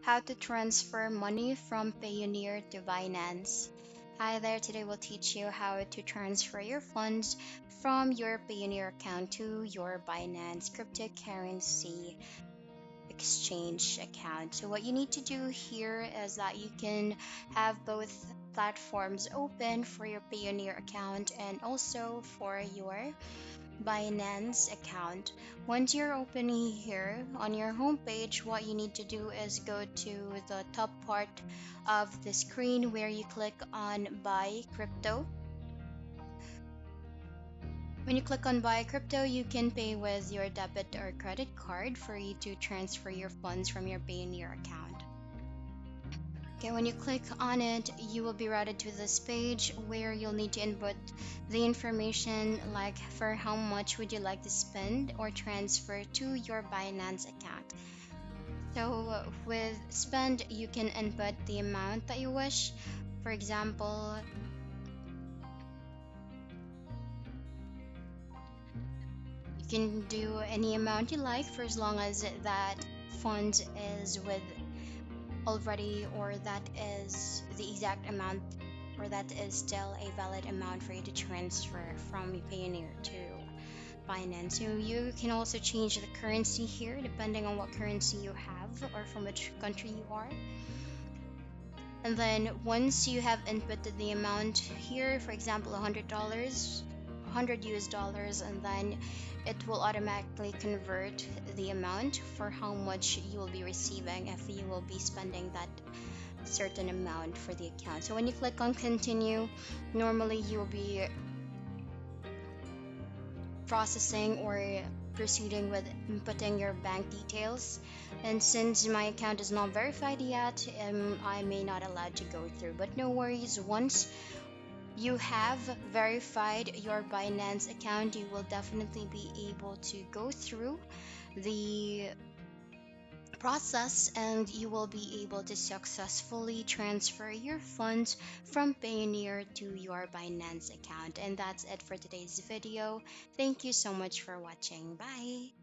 How to transfer money from Payoneer to Binance. Hi there, today we'll teach you how to transfer your funds from your Payoneer account to your Binance cryptocurrency exchange account. So what you need to do here is that you can have both platforms open for your Payoneer account and also for your Binance account. Once you're opening here on your homepage, what you need to do is go to the top part of the screen where you click on Buy Crypto. When you click on Buy Crypto, you can pay with your debit or credit card for you to transfer your funds from your Payoneer account. Okay, when you click on it, you will be routed to this page where you'll need to input the information like for how much would you like to spend or transfer to your Binance account. So with spend, you can input the amount that you wish. For example, you can do any amount you like for as long as that fund is with already, or that is the exact amount, or that is still a valid amount for you to transfer from Payoneer to Binance. So you can also change the currency here depending on what currency you have or from which country you are. And then once you have inputted the amount here, for example, $100, 100 US dollars, and then it will automatically convert the amount for how much you will be receiving if you will be spending that certain amount for the account. So when you click on continue, normally you will be processing or proceeding with inputting your bank details. And since my account is not verified yet, I may not allowed to go through. But no worries, once you have verified your Binance account, you will definitely be able to go through the process and you will be able to successfully transfer your funds from Payoneer to your Binance account. And that's it for today's video. Thank you so much for watching. Bye.